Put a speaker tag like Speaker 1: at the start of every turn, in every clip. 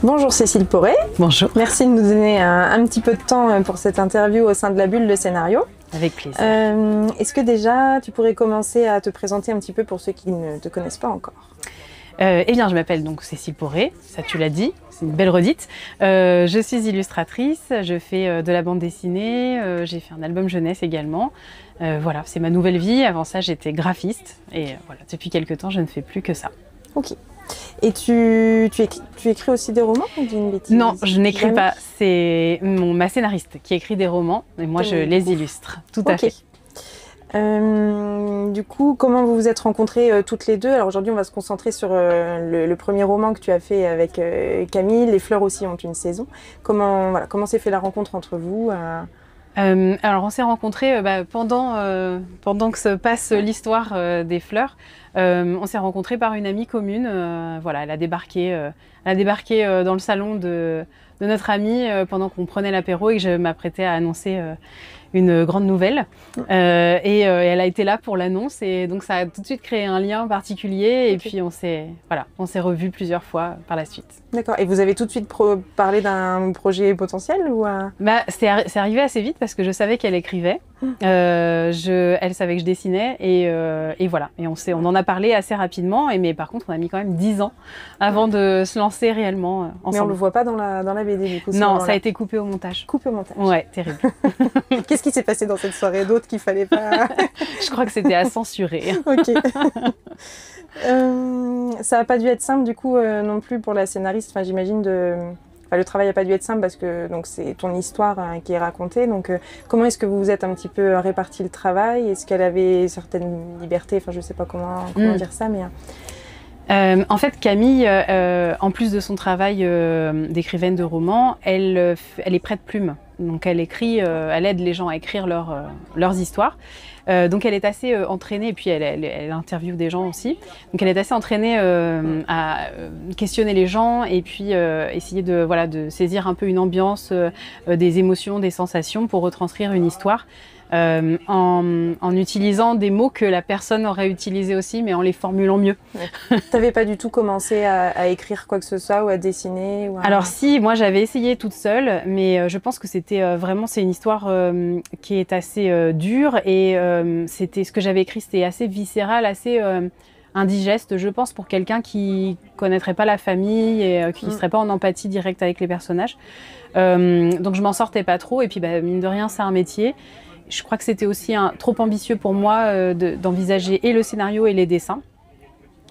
Speaker 1: Bonjour Cécile Poré.
Speaker 2: Bonjour.
Speaker 1: Merci de nous donner un petit peu de temps pour cette interview au sein de la bulle de scénario.
Speaker 2: Avec plaisir.
Speaker 1: Est-ce que déjà tu pourrais commencer à te présenter un petit peu pour ceux qui ne te connaissent pas encore?
Speaker 2: Eh bien, je m'appelle donc Cécile Poré, ça tu l'as dit, c'est une belle redite. Je suis illustratrice, je fais de la bande dessinée, j'ai fait un album jeunesse également. Voilà, c'est ma nouvelle vie. Avant ça, j'étais graphiste et voilà, depuis quelques temps, je ne fais plus que ça.
Speaker 1: Ok. Et tu écris aussi des romans ou d'une bêtise?
Speaker 2: Non, je n'écris pas. C'est ma scénariste qui écrit des romans et moi je les illustre. Tout à fait.
Speaker 1: Du coup, comment vous vous êtes rencontrées toutes les deux? Alors aujourd'hui, on va se concentrer sur le premier roman que tu as fait avec Camille. Les fleurs aussi ont une saison. Comment s'est fait la rencontre entre vous?
Speaker 2: Alors on s'est rencontrés pendant que se passe l'histoire des fleurs. On s'est rencontrés par une amie commune. Voilà, elle a débarqué dans le salon de notre amie pendant qu'on prenait l'apéro et que je m'apprêtais à annoncer une grande nouvelle. Et elle a été là pour l'annonce et donc ça a tout de suite créé un lien particulier. Et puis on s'est revus plusieurs fois par la suite.
Speaker 1: D'accord. Et vous avez tout de suite parlé d'un projet potentiel ou
Speaker 2: c'est arrivé assez vite parce que je savais qu'elle écrivait. Elle savait que je dessinais et voilà. Et on en a parlé assez rapidement. Mais par contre, on a mis quand même 10 ans avant de se lancer réellement ensemble.
Speaker 1: Mais on le voit pas dans la BD du coup.
Speaker 2: Non, ça a été coupé au montage.
Speaker 1: Coupé au montage.
Speaker 2: Ouais, terrible.
Speaker 1: Qu'est-ce qui s'est passé dans cette soirée d'autre qu'il fallait pas?
Speaker 2: Je crois que c'était à censurer.
Speaker 1: Ok. Ça n'a pas dû être simple du coup non plus pour la scénariste. Enfin, j'imagine le travail n'a pas dû être simple parce que c'est ton histoire qui est racontée. Donc, comment est-ce que vous vous êtes un petit peu réparti le travail? Est-ce qu'elle avait certaines libertés? Enfin, je sais pas comment dire ça, mais.
Speaker 2: En fait, Camille, en plus de son travail d'écrivaine de romans, elle est prête-plume. Donc elle aide les gens à écrire leurs histoires. Donc elle est assez entraînée, et puis elle interviewe des gens aussi. Donc elle est assez entraînée à questionner les gens et puis essayer de saisir un peu une ambiance, des émotions, des sensations pour retranscrire une histoire. En utilisant des mots que la personne aurait utilisés aussi, mais en les formulant mieux.
Speaker 1: Ouais. T'avais pas du tout commencé à écrire quoi que ce soit ou à dessiner
Speaker 2: Alors si, moi j'avais essayé toute seule, mais je pense que c'est une histoire qui est assez dure et ce que j'avais écrit, c'était assez viscéral, assez indigeste, je pense, pour quelqu'un qui connaîtrait pas la famille et qui serait pas en empathie directe avec les personnages. Donc je m'en sortais pas trop et puis mine de rien, c'est un métier. Je crois que c'était aussi trop ambitieux pour moi d'envisager et le scénario et les dessins.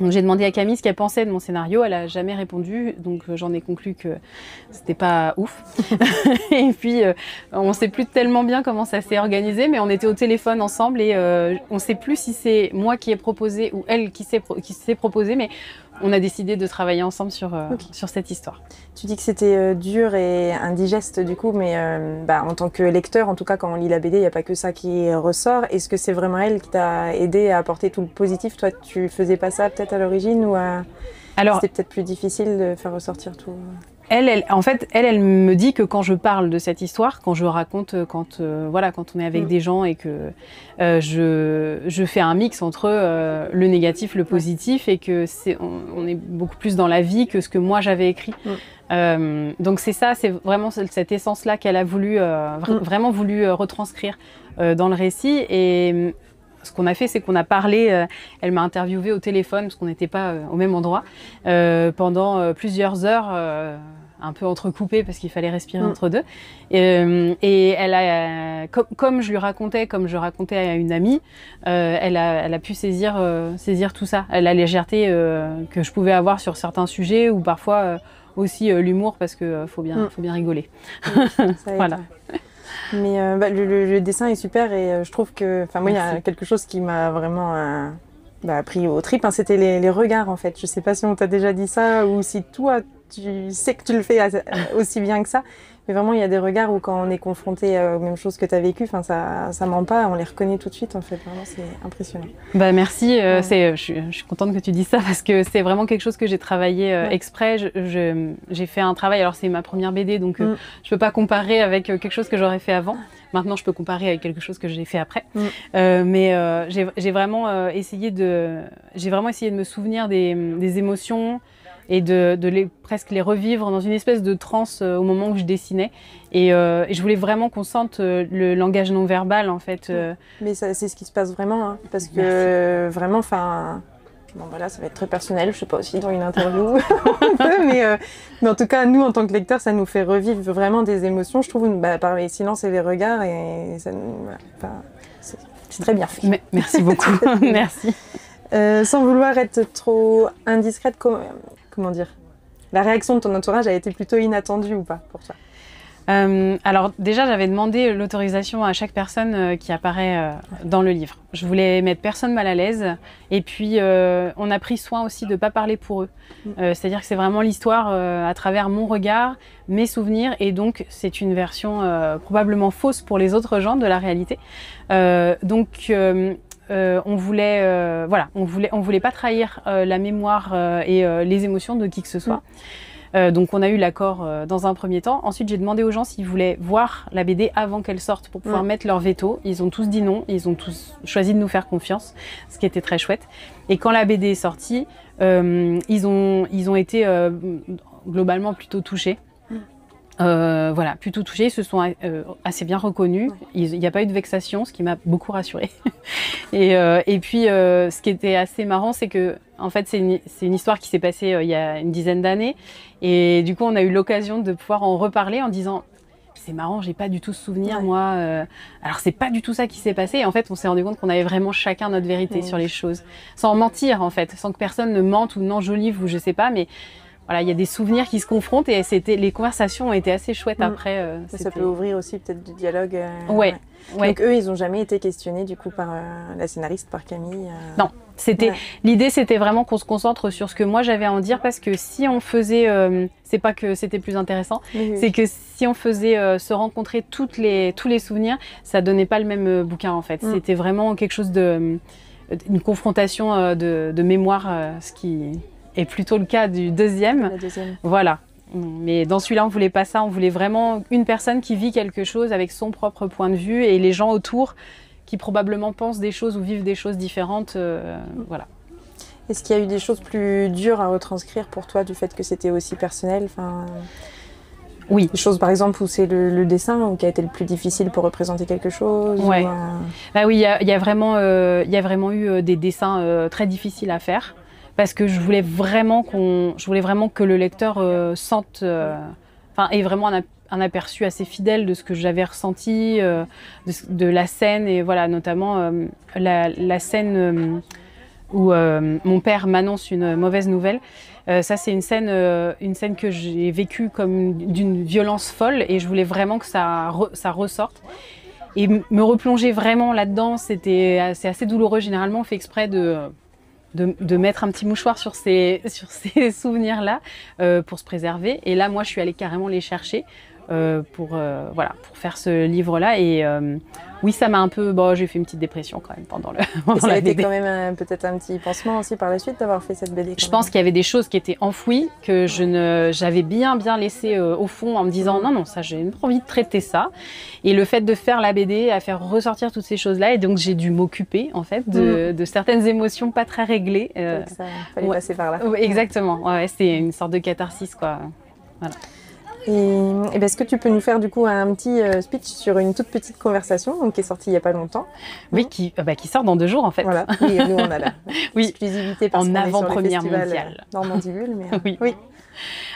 Speaker 2: Donc j'ai demandé à Camille ce qu'elle pensait de mon scénario, elle a jamais répondu, donc j'en ai conclu que c'était pas ouf. Et puis on sait plus tellement bien comment ça s'est organisé, mais on était au téléphone ensemble et on sait plus si c'est moi qui ai proposé ou elle qui s'est proposé, mais on a décidé de travailler ensemble sur cette histoire.
Speaker 1: Tu dis que c'était dur et indigeste du coup, mais en tant que lecteur, en tout cas quand on lit la BD, il n'y a pas que ça qui ressort. Est-ce que c'est vraiment elle qui t'a aidé à apporter tout le positif? Toi, tu faisais pas ça peut-être à l'origine ou c'était peut-être plus difficile de faire ressortir tout?
Speaker 2: En fait, elle me dit que quand je parle de cette histoire, quand je raconte, quand on est avec des gens et que je fais un mix entre le négatif, le positif et que on est beaucoup plus dans la vie que ce que moi j'avais écrit. Donc c'est vraiment cette essence-là qu'elle a vraiment voulu retranscrire dans le récit et ce qu'on a fait, c'est qu'on a parlé, elle m'a interviewée au téléphone parce qu'on n'était pas au même endroit pendant plusieurs heures, un peu entrecoupées parce qu'il fallait respirer entre deux. Et elle a, comme je lui racontais, comme je racontais à une amie, elle a pu saisir tout ça, la légèreté que je pouvais avoir sur certains sujets ou parfois aussi l'humour parce que faut bien rigoler. Voilà.
Speaker 1: Mais le dessin est super et je trouve que, moi, il y a quelque chose qui m'a vraiment pris aux tripes, c'était les regards en fait. Je sais pas si on t'a déjà dit ça ou si toi tu sais que tu le fais aussi bien que ça. Mais vraiment, il y a des regards où quand on est confronté aux mêmes choses que tu as vécues, ça ment pas, on les reconnaît tout de suite en fait. Vraiment, c'est impressionnant.
Speaker 2: Merci, je suis contente que tu dises ça parce que c'est vraiment quelque chose que j'ai travaillé exprès. J'ai fait un travail, alors c'est ma première BD, donc je peux pas comparer avec quelque chose que j'aurais fait avant. Maintenant, je peux comparer avec quelque chose que j'ai fait après. Mais j'ai vraiment essayé de me souvenir des émotions, et presque les revivre dans une espèce de transe au moment où je dessinais. Et je voulais vraiment qu'on sente le langage non verbal en fait.
Speaker 1: Mais c'est ce qui se passe vraiment, hein, parce que vraiment, enfin, bon voilà, ça va être très personnel, je sais pas aussi dans une interview, mais en tout cas nous en tant que lecteurs, ça nous fait revivre vraiment des émotions, je trouve, par les silences et les regards, et ça, voilà, enfin, c'est très bien fait.
Speaker 2: Merci beaucoup, merci.
Speaker 1: Sans vouloir être trop indiscrète, comment dire, la réaction de ton entourage a été plutôt inattendue ou pas pour toi?
Speaker 2: Alors déjà, j'avais demandé l'autorisation à chaque personne qui apparaît dans le livre. Je voulais mettre personne mal à l'aise. Et puis, on a pris soin aussi de ne pas parler pour eux. C'est-à-dire que c'est vraiment l'histoire à travers mon regard, mes souvenirs. Et donc, c'est une version probablement fausse pour les autres gens de la réalité. On voulait pas trahir la mémoire et les émotions de qui que ce soit. Donc on a eu l'accord dans un premier temps. Ensuite, j'ai demandé aux gens s'ils voulaient voir la BD avant qu'elle sorte pour pouvoir mettre leur veto. Ils ont tous dit non, ils ont tous choisi de nous faire confiance, ce qui était très chouette. Et quand la BD est sortie, ils ont été globalement plutôt touchés. Plutôt touchés, ils se sont assez bien reconnus. Il n'y a pas eu de vexation, ce qui m'a beaucoup rassurée. et puis, ce qui était assez marrant, c'est que, en fait, c'est une histoire qui s'est passée il y a une dizaine d'années. Et du coup, on a eu l'occasion de pouvoir en reparler en disant c'est marrant, j'ai pas du tout ce souvenir, moi. Alors, c'est pas du tout ça qui s'est passé. Et en fait, on s'est rendu compte qu'on avait vraiment chacun notre vérité sur les choses. Sans mentir, en fait. Sans que personne ne mente ou n'enjolive ou je sais pas, mais. Voilà, il y a des souvenirs qui se confrontent et les conversations ont été assez chouettes après.
Speaker 1: Ça peut ouvrir aussi peut-être du dialogue.
Speaker 2: Ouais.
Speaker 1: Donc eux, ils n'ont jamais été questionnés du coup par la scénariste, par Camille.
Speaker 2: Non, l'idée, c'était vraiment qu'on se concentre sur ce que moi j'avais à en dire parce que si on faisait, c'est pas que c'était plus intéressant, c'est que si on faisait se rencontrer tous les souvenirs, ça donnait pas le même bouquin en fait. C'était vraiment quelque chose une confrontation de mémoire, ce qui est plutôt le cas du deuxième. Voilà. Mais dans celui-là, on voulait pas ça. On voulait vraiment une personne qui vit quelque chose avec son propre point de vue et les gens autour qui probablement pensent des choses ou vivent des choses différentes. Voilà.
Speaker 1: Est-ce qu'il y a eu des choses plus dures à retranscrire pour toi du fait que c'était aussi personnel?
Speaker 2: Oui.
Speaker 1: Des choses par exemple où c'est le dessin qui a été le plus difficile pour représenter quelque chose?
Speaker 2: Ouais. Oui, il y a vraiment eu des dessins très difficiles à faire. Parce que je voulais vraiment que le lecteur sente, ait vraiment un aperçu assez fidèle de ce que j'avais ressenti, de la scène et voilà, notamment la scène où mon père m'annonce une mauvaise nouvelle. Ça, c'est une scène que j'ai vécue comme d'une violence folle et je voulais vraiment que ça ressorte. Et me replonger vraiment là-dedans, c'est assez douloureux. Généralement, on fait exprès de mettre un petit mouchoir sur ces souvenirs-là pour se préserver. Et là, moi, je suis allée carrément les chercher pour faire ce livre-là. Et oui, ça m'a un peu... j'ai fait une petite dépression quand même pendant la BD.
Speaker 1: Ça a été quand même peut-être un petit pansement aussi par la suite d'avoir fait cette BD.
Speaker 2: Je pense qu'il y avait des choses qui étaient enfouies, que j'avais bien laissées au fond en me disant non, ça, j'ai pas envie de traiter ça. Et le fait de faire la BD a fait ressortir toutes ces choses-là. Et donc, j'ai dû m'occuper en fait de certaines émotions pas très réglées.
Speaker 1: Ça fallait passer par là.
Speaker 2: Exactement. Ouais, c'était une sorte de catharsis, quoi. Voilà.
Speaker 1: Et est-ce que tu peux nous faire du coup un petit speech sur une toute petite conversation qui est sortie il n'y a pas longtemps?
Speaker 2: Oui, qui sort dans 2 jours en fait.
Speaker 1: Voilà, oui, nous on a la exclusivité parce qu'on est sur le festival Normandibule. Mais,
Speaker 2: oui.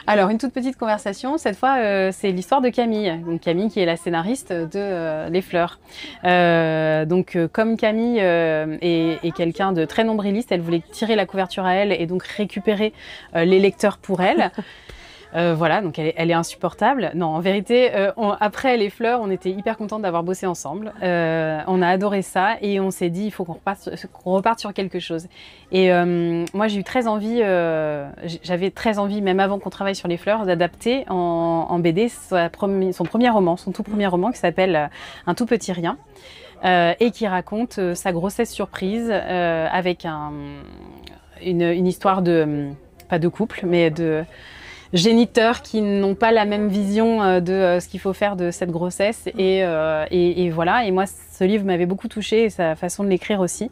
Speaker 2: Alors, une toute petite conversation, cette fois c'est l'histoire de Camille. Donc Camille qui est la scénariste de Les Fleurs. Comme Camille est quelqu'un de très nombriliste, elle voulait tirer la couverture à elle et donc récupérer les lecteurs pour elle. Donc elle est insupportable. Non, en vérité, après Les Fleurs, on était hyper contents d'avoir bossé ensemble. On a adoré ça et on s'est dit il faut qu'on reparte sur quelque chose. Et moi, j'ai eu très envie, j'avais très envie, même avant qu'on travaille sur Les Fleurs, d'adapter en BD son premier roman, son tout premier roman qui s'appelle Un tout petit rien. Et qui raconte sa grossesse surprise avec une histoire pas de couple, mais de géniteurs qui n'ont pas la même vision de ce qu'il faut faire de cette grossesse et voilà. Et moi, ce livre m'avait beaucoup touchée et sa façon de l'écrire aussi.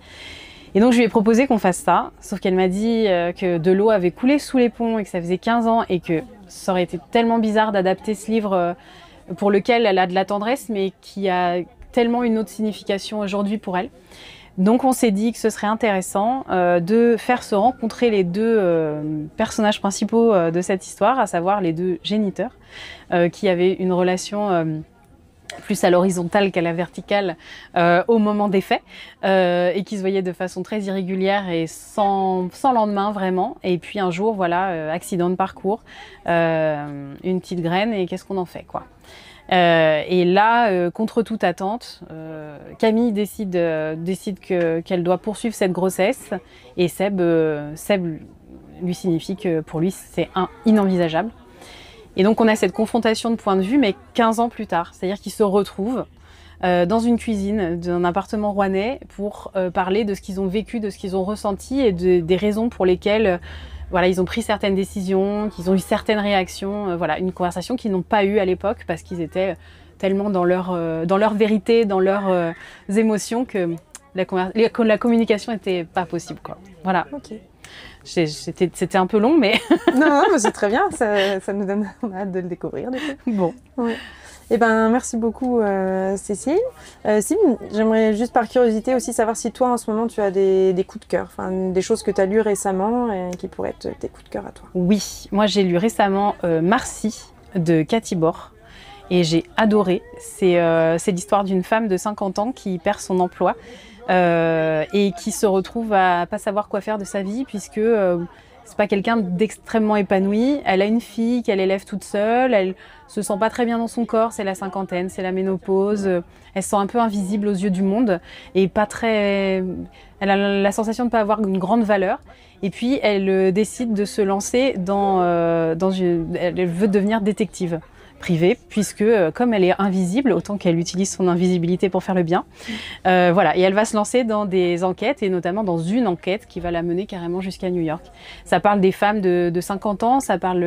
Speaker 2: Et donc je lui ai proposé qu'on fasse ça, sauf qu'elle m'a dit que de l'eau avait coulé sous les ponts et que ça faisait 15 ans et que ça aurait été tellement bizarre d'adapter ce livre pour lequel elle a de la tendresse, mais qui a tellement une autre signification aujourd'hui pour elle. Donc on s'est dit que ce serait intéressant de faire se rencontrer les deux personnages principaux de cette histoire, à savoir les deux géniteurs, qui avaient une relation plus à l'horizontale qu'à la verticale au moment des faits, et qui se voyaient de façon très irrégulière et sans lendemain vraiment. Et puis un jour, voilà, accident de parcours, une petite graine, et qu'est-ce qu'on en fait, quoi. Et là, contre toute attente, Camille décide qu'elle doit poursuivre cette grossesse, et Seb lui signifie que pour lui c'est inenvisageable. Et donc on a cette confrontation de points de vue, mais 15 ans plus tard, c'est-à-dire qu'ils se retrouvent dans une cuisine d'un appartement rouennais pour parler de ce qu'ils ont vécu, de ce qu'ils ont ressenti et des raisons pour lesquelles voilà, ils ont pris certaines décisions, qu'ils ont eu certaines réactions. Voilà, une conversation qu'ils n'ont pas eue à l'époque parce qu'ils étaient tellement dans leur vérité, dans leurs émotions que la communication n'était pas possible, quoi. Voilà.
Speaker 1: Ok.
Speaker 2: C'était un peu long, mais...
Speaker 1: Non, mais c'est très bien, ça nous donne on a hâte de le découvrir. Du coup.
Speaker 2: Bon.
Speaker 1: Ouais. Eh ben, merci beaucoup Cécile. Sim, j'aimerais juste par curiosité aussi savoir si toi en ce moment tu as des coups de cœur, enfin des choses que tu as lues récemment et qui pourraient être tes coups de cœur à toi.
Speaker 2: Oui, moi j'ai lu récemment Marcy de Cathy Bor et j'ai adoré. C'est l'histoire d'une femme de 50 ans qui perd son emploi et qui se retrouve à pas savoir quoi faire de sa vie puisque c'est pas quelqu'un d'extrêmement épanoui. Elle a une fille qu'elle élève toute seule. Elle se sent pas très bien dans son corps. C'est la cinquantaine, c'est la ménopause. Elle se sent un peu invisible aux yeux du monde et pas très. Elle a la sensation de pas avoir une grande valeur. Et puis elle décide de se lancer elle veut devenir détective privée, puisque comme elle est invisible, autant qu'elle utilise son invisibilité pour faire le bien. Voilà, et elle va se lancer dans des enquêtes, et notamment dans une enquête qui va la mener carrément jusqu'à New York. Ça parle des femmes de 50 ans, ça parle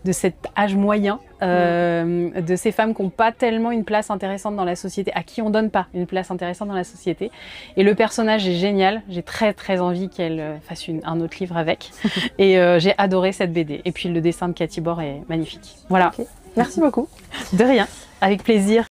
Speaker 2: de cet âge moyen, de ces femmes qui n'ont pas tellement une place intéressante dans la société, à qui on donne pas une place intéressante dans la société. Et le personnage est génial, j'ai très très envie qu'elle fasse un autre livre avec. Et j'ai adoré cette BD. Et puis le dessin de Cathy Bor est magnifique. Voilà.
Speaker 1: Okay. Merci beaucoup.
Speaker 2: De rien, avec plaisir.